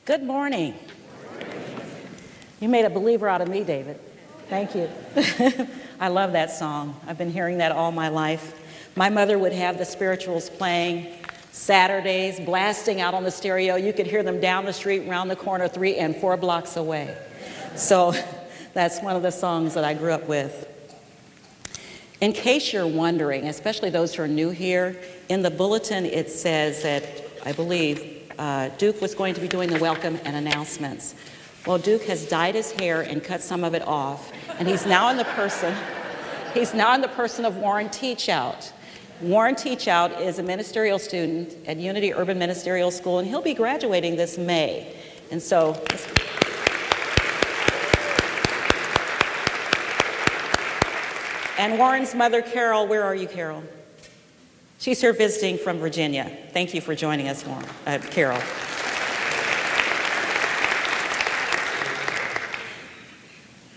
Good morning. You made a believer out of me, David. Thank you. I love that song. I've been hearing that all my life. My mother would have the spirituals playing Saturdays, blasting out on the stereo. You could hear them down the street, around the corner, 3 and 4 blocks away. So that's one of the songs that I grew up with. In case you're wondering, especially those who are new here, in the bulletin it says that, I believe, Duke was going to be doing the welcome and announcements. Well, Duke has dyed his hair and cut some of it off, and he's now in the person of Warren Teachout. Warren Teachout is a ministerial student at Unity Urban Ministerial School, and he'll be graduating this May. And so, and Warren's mother, Carol, where are you, Carol? She's here visiting from Virginia. Thank you for joining us, Warren, Carol.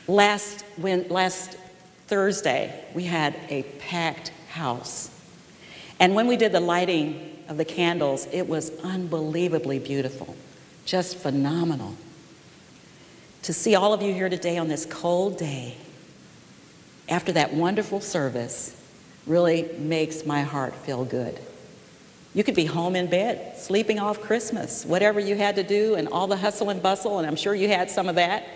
Last Thursday, we had a packed house. And when we did the lighting of the candles, it was unbelievably beautiful, just phenomenal. To see all of you here today on this cold day, after that wonderful service, really makes my heart feel good. You could be home in bed, sleeping off Christmas, whatever you had to do, and all the hustle and bustle, and I'm sure you had some of that.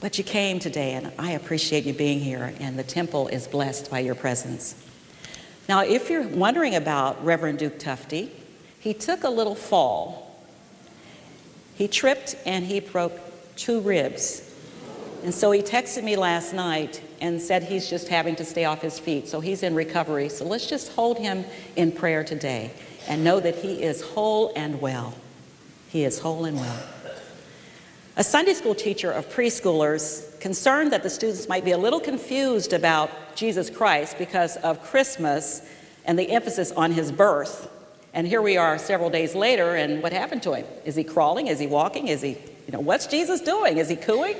But you came today, and I appreciate you being here, and the temple is blessed by your presence. Now, if you're wondering about Reverend Duke Tufte, he took a little fall. He tripped and he broke 2 ribs. And so he texted me last night and said he's just having to stay off his feet. So he's in recovery. So let's just hold him in prayer today and know that he is whole and well. He is whole and well. A Sunday school teacher of preschoolers, concerned that the students might be a little confused about Jesus Christ because of Christmas and the emphasis on his birth. And here we are several days later, and what happened to him? Is he crawling? Is he walking? Is he, what's Jesus doing? Is he cooing?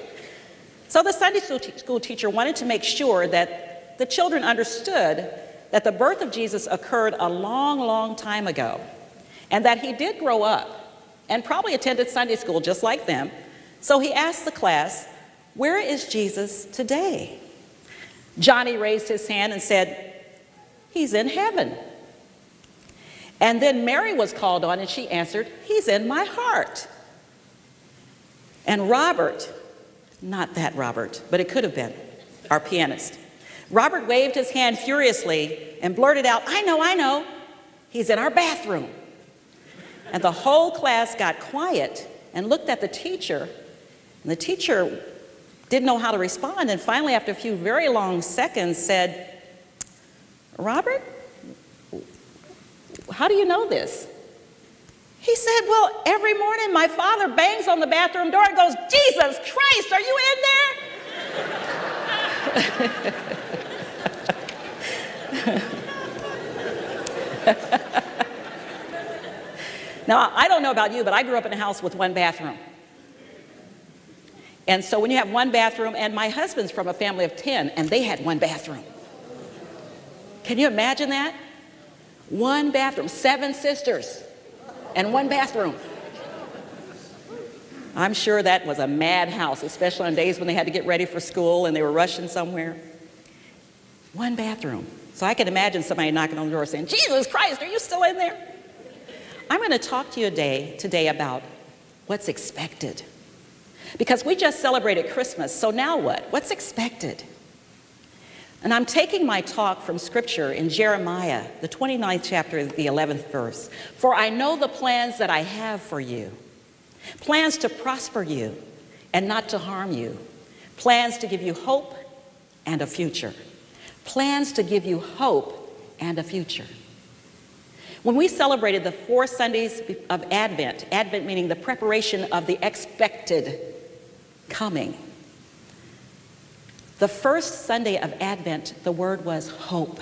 So the Sunday school teacher wanted to make sure that the children understood that the birth of Jesus occurred a long, long time ago, and that he did grow up and probably attended Sunday school just like them. So he asked the class, "Where is Jesus today?" Johnny raised his hand and said, "He's in heaven." And then Mary was called on and she answered, "He's in my heart." And Robert, not that Robert, but it could have been, our pianist. Robert waved his hand furiously and blurted out, I know, he's in our bathroom." And the whole class got quiet and looked at the teacher, and the teacher didn't know how to respond, and finally, after a few very long seconds, said, "Robert, how do you know this?" He said, "Well, every morning my father bangs on the bathroom door and goes, 'Jesus Christ, are you in there?'" Now, I don't know about you, but I grew up in a house with 1 bathroom. And so when you have 1 bathroom, and my husband's from a family of 10, and they had 1 bathroom. Can you imagine that? 1 bathroom, 7 sisters, and 1 bathroom. I'm sure that was a mad house, especially on days when they had to get ready for school and they were rushing somewhere. 1 bathroom. So I can imagine somebody knocking on the door saying, "Jesus Christ, are you still in there?" I'm going to talk to you today about what's expected. Because we just celebrated Christmas, so now what? What's expected? And I'm taking my talk from Scripture in Jeremiah, the 29th chapter, the 11th verse. "For I know the plans that I have for you, plans to prosper you and not to harm you, plans to give you hope and a future." Plans to give you hope and a future. When we celebrated the 4 Sundays of Advent, Advent meaning the preparation of the expected coming, the first Sunday of Advent, the word was hope.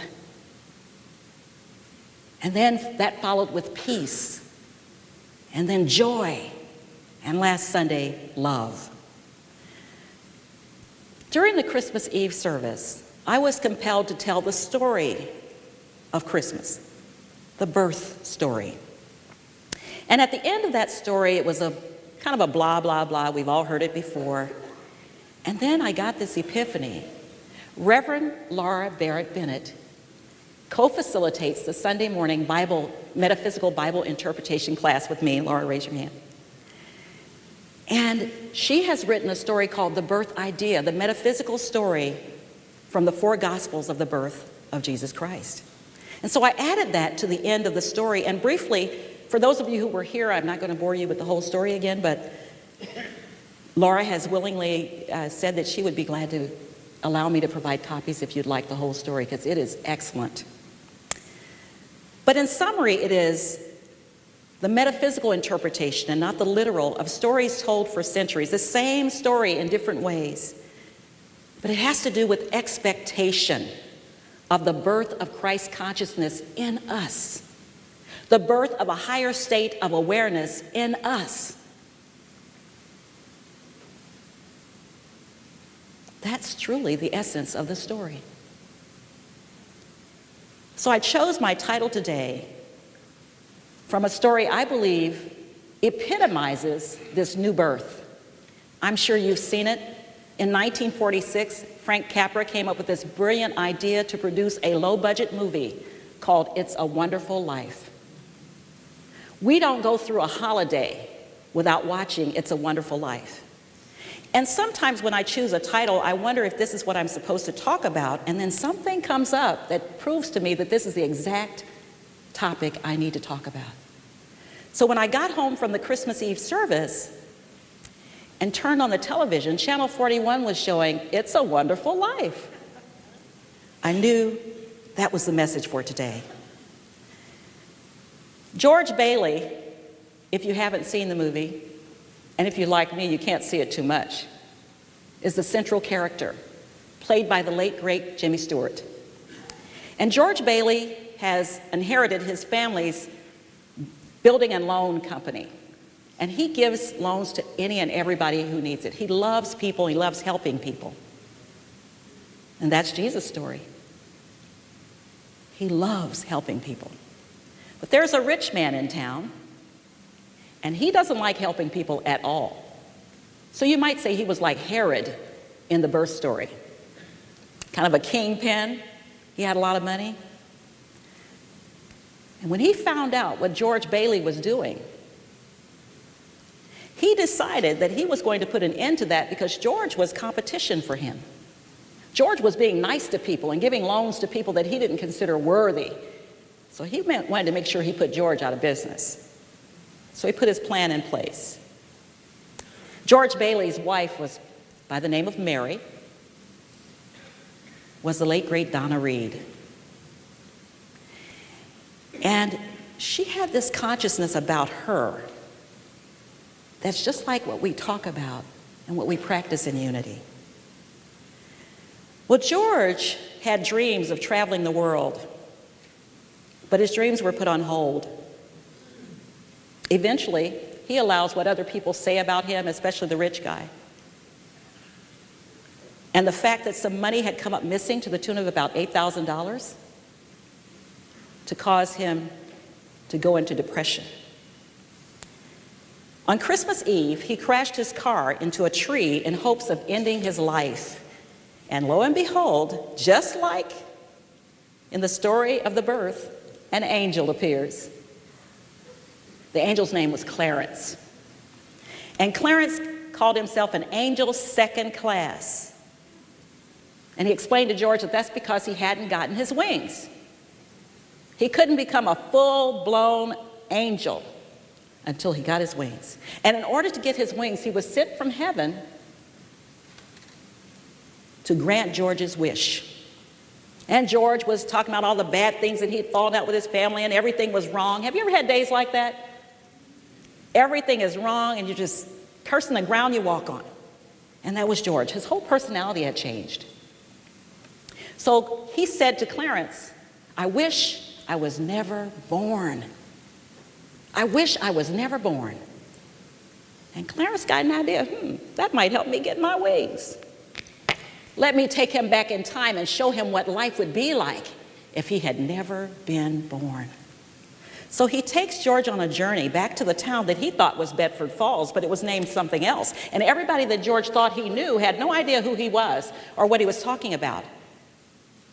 And then that followed with peace, and then joy, and last Sunday, love. During the Christmas Eve service, I was compelled to tell the story of Christmas, the birth story. And at the end of that story, it was a kind of a blah, blah, blah. We've all heard it before. And then I got this epiphany. Reverend Laura Barrett Bennett co-facilitates the Sunday morning metaphysical Bible interpretation class with me. Laura, raise your hand. And she has written a story called The Birth Idea, the metaphysical story from the 4 Gospels of the birth of Jesus Christ. And so I added that to the end of the story. And briefly, for those of you who were here, I'm not going to bore you with the whole story again, but Laura has willingly said that she would be glad to allow me to provide copies if you'd like the whole story, because it is excellent. But in summary, it is the metaphysical interpretation and not the literal of stories told for centuries, the same story in different ways. But it has to do with expectation of the birth of Christ consciousness in us, the birth of a higher state of awareness in us. That's truly the essence of the story. So I chose my title today from a story I believe epitomizes this new birth. I'm sure you've seen it. In 1946, Frank Capra came up with this brilliant idea to produce a low-budget movie called It's a Wonderful Life. We don't go through a holiday without watching It's a Wonderful Life. And sometimes when I choose a title, I wonder if this is what I'm supposed to talk about, and then something comes up that proves to me that this is the exact topic I need to talk about. So when I got home from the Christmas Eve service and turned on the television, Channel 41 was showing It's a Wonderful Life. I knew that was the message for today. George Bailey, if you haven't seen the movie, and if you're like me, you can't see it too much, is the central character, played by the late, great Jimmy Stewart. And George Bailey has inherited his family's building and loan company. And he gives loans to any and everybody who needs it. He loves people, he loves helping people. And that's Jesus' story. He loves helping people. But there's a rich man in town, and he doesn't like helping people at all. So you might say he was like Herod in the birth story. Kind of a kingpin. He had a lot of money. And when he found out what George Bailey was doing, he decided that he was going to put an end to that because George was competition for him. George was being nice to people and giving loans to people that he didn't consider worthy. So he wanted to make sure he put George out of business. So he put his plan in place. George Bailey's wife was by the name of Mary, was the late great Donna Reed. And she had this consciousness about her that's just like what we talk about and what we practice in unity. Well, George had dreams of traveling the world, but his dreams were put on hold. Eventually, he allows what other people say about him, especially the rich guy, and the fact that some money had come up missing to the tune of about $8,000 to cause him to go into depression. On Christmas Eve, he crashed his car into a tree in hopes of ending his life. And lo and behold, just like in the story of the birth, an angel appears. The angel's name was Clarence. And Clarence called himself an angel second class. And he explained to George that that's because he hadn't gotten his wings. He couldn't become a full-blown angel until he got his wings. And in order to get his wings, he was sent from heaven to grant George's wish. And George was talking about all the bad things that he'd fallen out with his family and everything was wrong. Have you ever had days like that? Everything is wrong and you're just cursing the ground you walk on. And that was George. His whole personality had changed. So he said to Clarence, I wish I was never born. I wish I was never born. And Clarence got an idea, that might help me get my wings. Let me take him back in time and show him what life would be like if he had never been born. So he takes George on a journey back to the town that he thought was Bedford Falls, but it was named something else. And everybody that George thought he knew had no idea who he was or what he was talking about.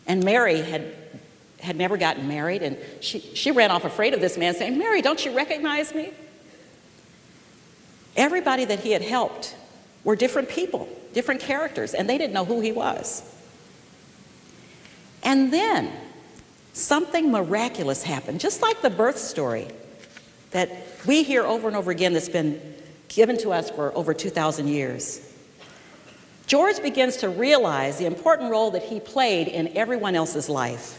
And Mary had never gotten married, and she ran off afraid of this man, saying, "Mary, don't you recognize me?" Everybody that he had helped were different people, different characters, and they didn't know who he was. And then something miraculous happened, just like the birth story that we hear over and over again that's been given to us for over 2,000 years. George begins to realize the important role that he played in everyone else's life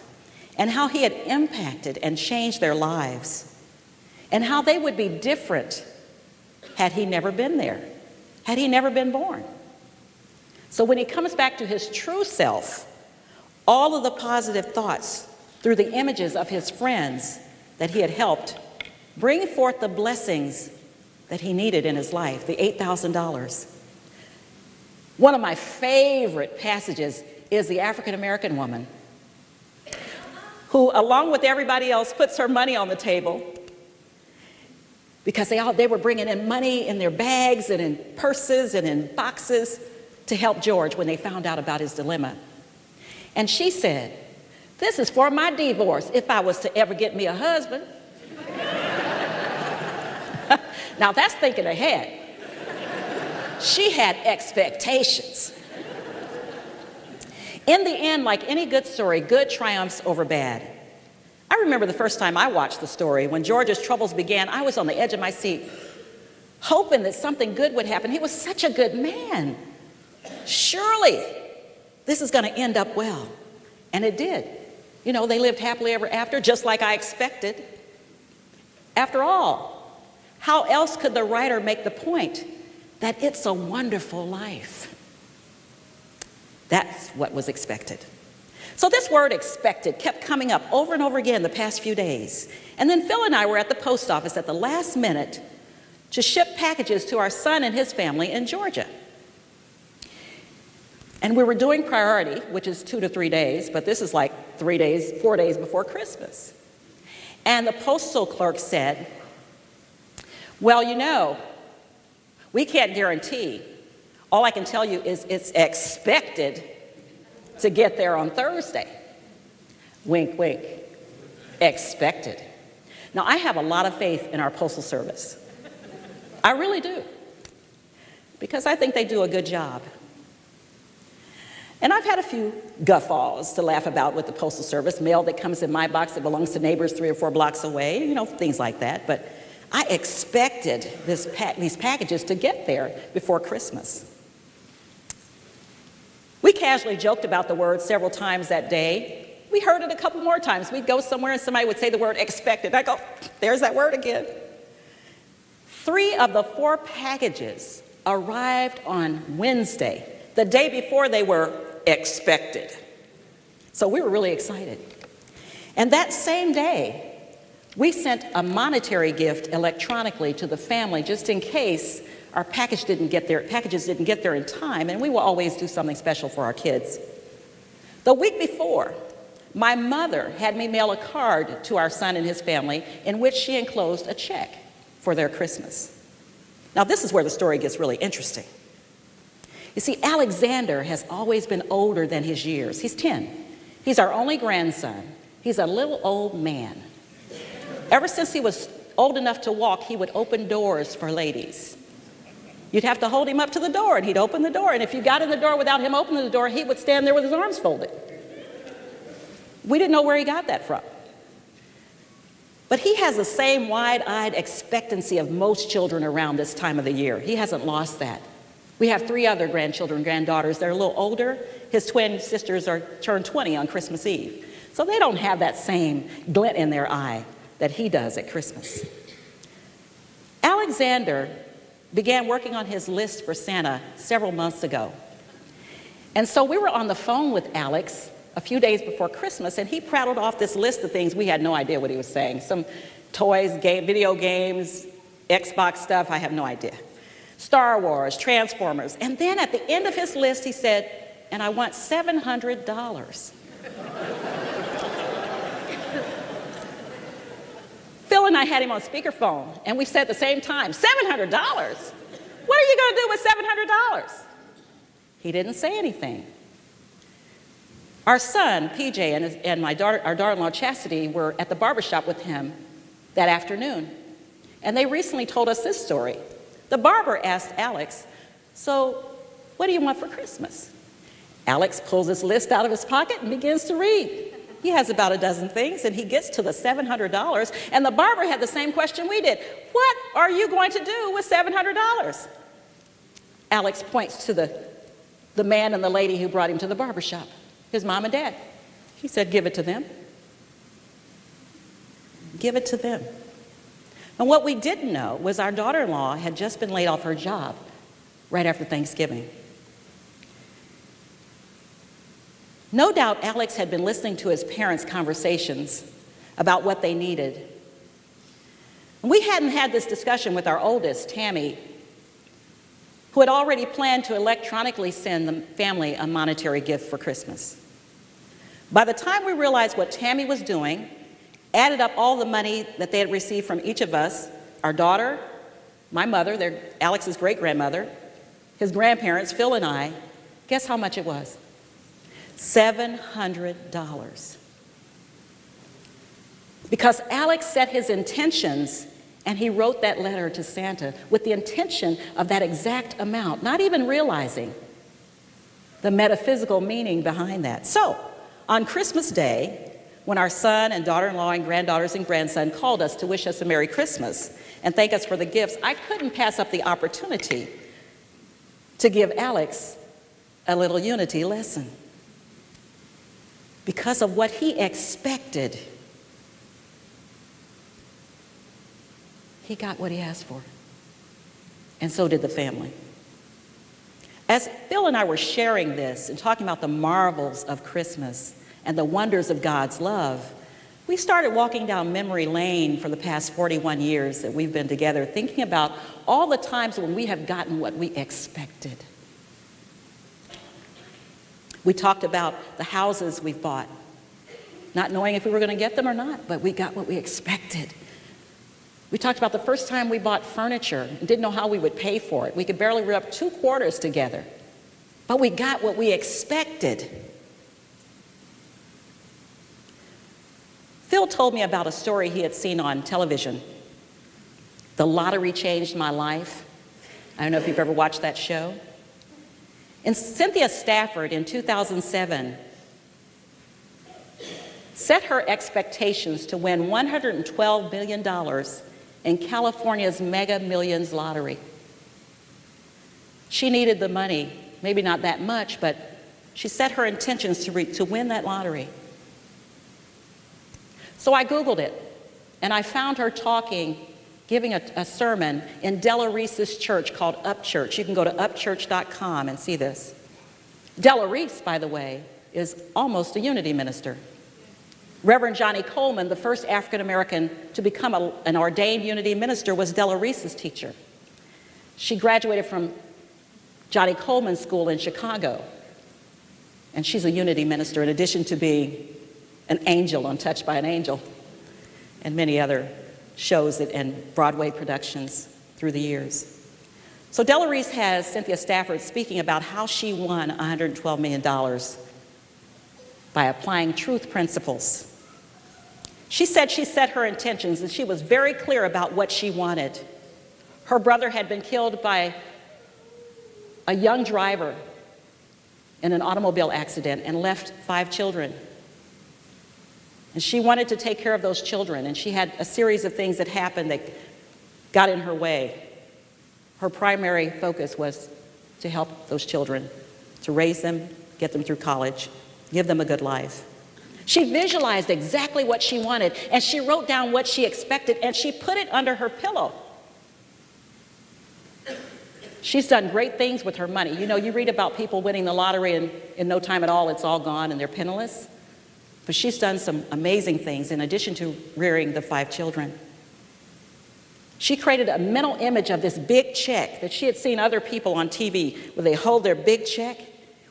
and how he had impacted and changed their lives and how they would be different had he never been there, had he never been born. So when he comes back to his true self, all of the positive thoughts through the images of his friends that he had helped bring forth the blessings that he needed in his life, the $8,000. One of my favorite passages is the African-American woman who, along with everybody else, puts her money on the table because they were bringing in money in their bags and in purses and in boxes to help George when they found out about his dilemma. And she said, "This is for my divorce if I was to ever get me a husband." Now that's thinking ahead. She had expectations. In the end, like any good story, good triumphs over bad. I remember the first time I watched the story, when George's troubles began, I was on the edge of my seat, hoping that something good would happen. He was such a good man. Surely this is going to end up well. And it did. You know, they lived happily ever after, just like I expected. After all, how else could the writer make the point that it's a wonderful life? That's what was expected. So this word expected kept coming up over and over again the past few days. And then Phil and I were at the post office at the last minute to ship packages to our son and his family in Georgia. And we were doing priority, which is 2 to 3 days, but this is like 4 days before Christmas. And the postal clerk said, "Well, you know, we can't guarantee. All I can tell you is it's expected to get there on Thursday." Wink, wink. Expected. Now, I have a lot of faith in our postal service. I really do. Because I think they do a good job. And I've had a few guffaws to laugh about with the Postal Service, mail that comes in my box that belongs to neighbors 3 or 4 blocks away, you know, things like that. But I expected these packages to get there before Christmas. We casually joked about the word several times that day. We heard it a couple more times. We'd go somewhere and somebody would say the word expected. I go, there's that word again. 3 of the 4 packages arrived on Wednesday, the day before they were expected. So we were really excited. And that same day, we sent a monetary gift electronically to the family just in case our packages didn't get there in time, and we will always do something special for our kids. The week before, my mother had me mail a card to our son and his family in which she enclosed a check for their Christmas. Now this is where the story gets really interesting. You see, Alexander has always been older than his years. He's 10. He's our only grandson. He's a little old man. Ever since he was old enough to walk, he would open doors for ladies. You'd have to hold him up to the door, and he'd open the door. And if you got in the door without him opening the door, he would stand there with his arms folded. We didn't know where he got that from. But he has the same wide-eyed expectancy of most children around this time of the year. He hasn't lost that. We have 3 other grandchildren, granddaughters. They're a little older. His twin sisters turned 20 on Christmas Eve. So they don't have that same glint in their eye that he does at Christmas. Alexander began working on his list for Santa several months ago. And so we were on the phone with Alex a few days before Christmas, and he prattled off this list of things. We had no idea what he was saying. Some toys, video games, Xbox stuff, I have no idea. Star Wars, Transformers. And then at the end of his list, he said, "And I want $700. Phil Phil and I had him on speakerphone, and we said at the same time, $700? What are you going to do with $700? He didn't say anything. Our son, PJ, and our daughter-in-law, Chastity, were at the barbershop with him that afternoon. And they recently told us this story. The barber asked Alex, "So, what do you want for Christmas?" Alex pulls his list out of his pocket and begins to read. He has about a dozen things, and he gets to the $700, and the barber had the same question we did. What are you going to do with $700? Alex points to the man and the lady who brought him to the barbershop, his mom and dad. He said, "Give it to them. Give it to them." And what we didn't know was our daughter-in-law had just been laid off her job right after Thanksgiving. No doubt Alex had been listening to his parents' conversations about what they needed. And we hadn't had this discussion with our oldest, Tammy, who had already planned to electronically send the family a monetary gift for Christmas. By the time we realized what Tammy was doing, added up all the money that they had received from each of us, our daughter, my mother, Alex's great-grandmother, his grandparents, Phil and I, guess how much it was? $700. Because Alex set his intentions and he wrote that letter to Santa with the intention of that exact amount, not even realizing the metaphysical meaning behind that. So, on Christmas Day, when our son and daughter-in-law and granddaughters and grandson called us to wish us a Merry Christmas and thank us for the gifts, I couldn't pass up the opportunity to give Alex a little unity lesson. Because of what he expected, he got what he asked for. And so did the family. As Phil and I were sharing this and talking about the marvels of Christmas and the wonders of God's love, we started walking down memory lane for the past 41 years that we've been together, thinking about all the times when we have gotten what we expected. We talked about the houses we've bought, not knowing if we were going to get them or not, but we got what we expected. We talked about the first time we bought furniture and didn't know how we would pay for it. We could barely rub 2 quarters together, but we got what we expected. Phil told me about a story he had seen on television. The Lottery Changed My Life. I don't know if you've ever watched that show. And Cynthia Stafford in 2007 set her expectations to win $112 million in California's Mega Millions lottery. She needed the money, maybe not that much, but she set her intentions to win that lottery. So I Googled it, and I found her giving a sermon in Della Reese's church called Up Church. You can go to upchurch.com and see this. Della Reese, by the way, is almost a unity minister. Reverend Johnny Coleman, the first African-American to become an ordained unity minister, was Della Reese's teacher. She graduated from Johnny Coleman School in Chicago, and she's a unity minister in addition to being an angel on Touched by an Angel and many other shows and Broadway productions through the years. So Della Reese has Cynthia Stafford speaking about how she won $112 million by applying truth principles. She said she set her intentions and she was very clear about what she wanted. Her brother had been killed by a young driver in an automobile accident and left 5 children. And she wanted to take care of those children, and she had a series of things that happened that got in her way. Her primary focus was to help those children, to raise them, get them through college, give them a good life. She visualized exactly what she wanted, and she wrote down what she expected, and she put it under her pillow. She's done great things with her money. You know, you read about people winning the lottery, and in no time at all, it's all gone, and they're penniless. But she's done some amazing things in addition to rearing the 5 children. She created a mental image of this big check that she had seen other people on TV where they hold their big check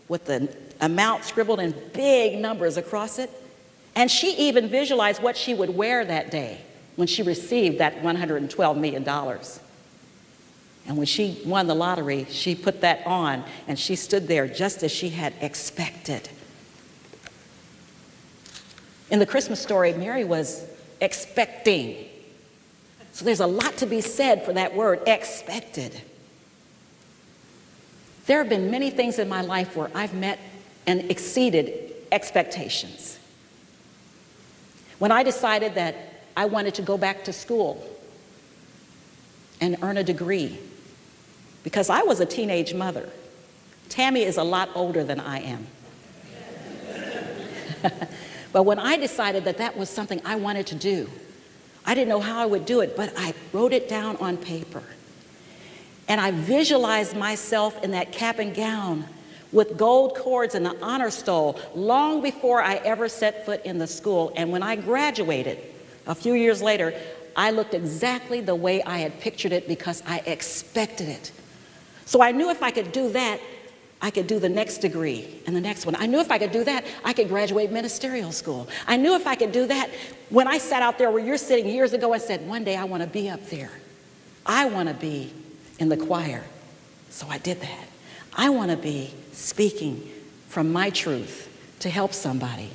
with the amount scribbled in big numbers across it. And she even visualized what she would wear that day when she received that $112 million. And when she won the lottery, she put that on, and she stood there just as she had expected. In the Christmas story, Mary was expecting. So there's a lot to be said for that word, expected. There have been many things in my life where I've met and exceeded expectations. When I decided that I wanted to go back to school and earn a degree, because I was a teenage mother. Tammy is a lot older than I am. But when I decided that that was something I wanted to do, I didn't know how I would do it, but I wrote it down on paper. And I visualized myself in that cap and gown with gold cords and the honor stole long before I ever set foot in the school. And when I graduated, a few years later, I looked exactly the way I had pictured it because I expected it. So I knew if I could do that, I could do the next degree and the next one. I knew if I could do that, I could graduate ministerial school. I knew if I could do that, when I sat out there where you're sitting years ago, I said, one day I want to be up there. I want to be in the choir. So I did that. I want to be speaking from my truth to help somebody.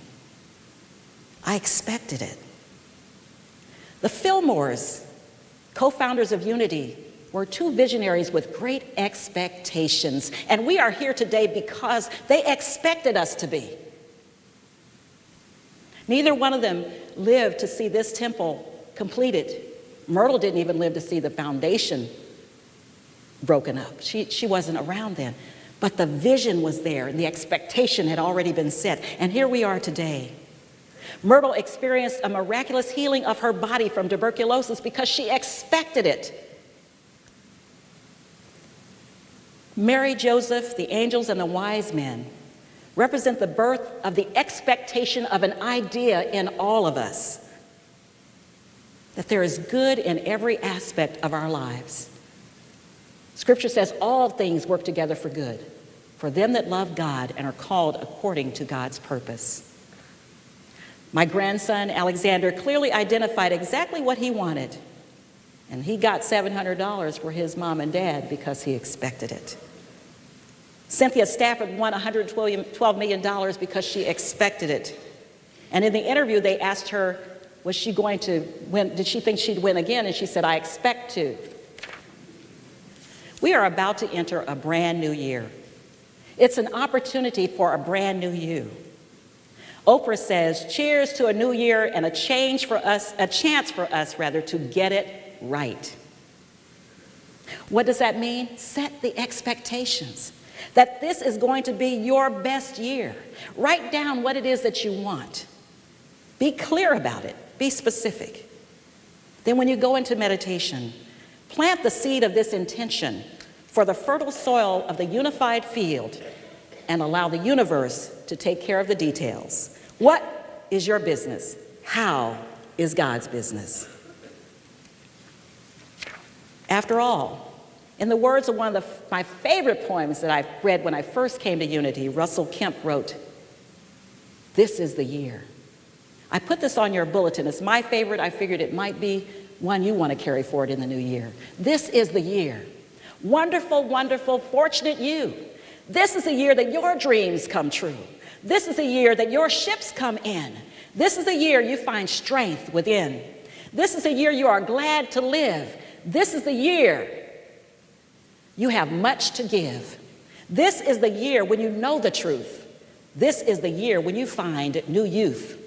I expected it. The Fillmores, co-founders of Unity, were two visionaries with great expectations. And we are here today because they expected us to be. Neither one of them lived to see this temple completed. Myrtle didn't even live to see the foundation broken up. She wasn't around then. But the vision was there and the expectation had already been set. And here we are today. Myrtle experienced a miraculous healing of her body from tuberculosis because she expected it. Mary, Joseph, the angels, and the wise men represent the birth of the expectation of an idea in all of us, that there is good in every aspect of our lives. Scripture says all things work together for good, for them that love God and are called according to God's purpose. My grandson, Alexander, clearly identified exactly what he wanted, and he got $700 for his mom and dad because he expected it. Cynthia Stafford won $112 million because she expected it. And in the interview, they asked her, was she going to win? Did she think she'd win again? And she said, I expect to. We are about to enter a brand new year. It's an opportunity for a brand new you. Oprah says, cheers to a new year and a chance for us to get it right. What does that mean? Set the expectations that this is going to be your best year. Write down what it is that you want. Be clear about it. Be specific. Then when you go into meditation, plant the seed of this intention for the fertile soil of the unified field and allow the universe to take care of the details. What is your business? How is God's business? After all, in the words of one of my favorite poems that I read when I first came to Unity, Russell Kemp wrote, "This is the year." I put this on your bulletin. It's my favorite. I figured it might be one you want to carry forward in the new year. This is the year. Wonderful, wonderful, fortunate you. This is the year that your dreams come true. This is the year that your ships come in. This is the year you find strength within. This is the year you are glad to live. This is the year you have much to give. This is the year when you know the truth. This is the year when you find new youth.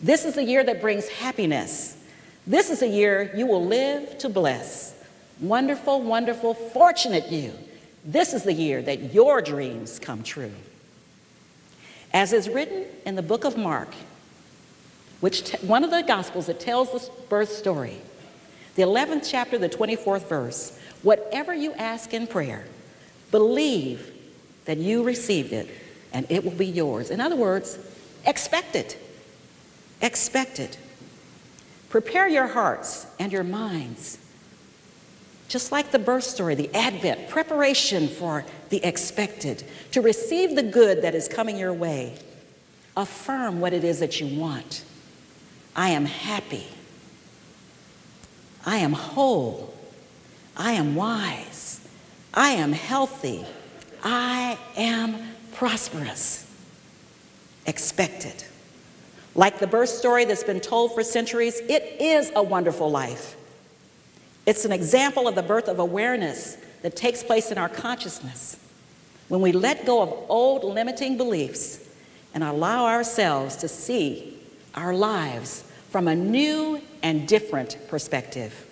This is the year that brings happiness. This is the year you will live to bless. Wonderful, wonderful, fortunate you. This is the year that your dreams come true. As is written in the book of Mark, one of the Gospels that tells the birth story, the 11th chapter, the 24th verse, whatever you ask in prayer, believe that you received it and it will be yours. In other words, expect it. Expect it. Prepare your hearts and your minds. Just like the birth story, the Advent, preparation for the expected, to receive the good that is coming your way. Affirm what it is that you want. I am happy. I am whole. I am wise. I am healthy. I am prosperous. Expected. Like the birth story that's been told for centuries, it is a wonderful life. It's an example of the birth of awareness that takes place in our consciousness when we let go of old limiting beliefs and allow ourselves to see our lives from a new and different perspective.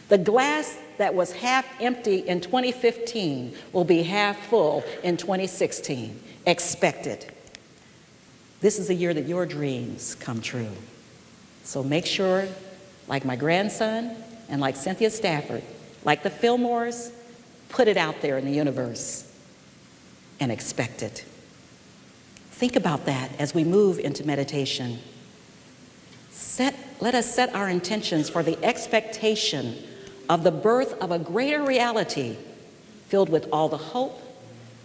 The glass that was half empty in 2015 will be half full in 2016. Expected. This is the year that your dreams come true. So make sure, like my grandson and like Cynthia Stafford, like the Fillmores, put it out there in the universe and expect it. Think about that as we move into meditation. Let us set our intentions for the expectation of the birth of a greater reality filled with all the hope,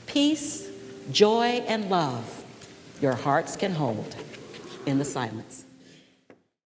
peace, joy, and love your hearts can hold in the silence.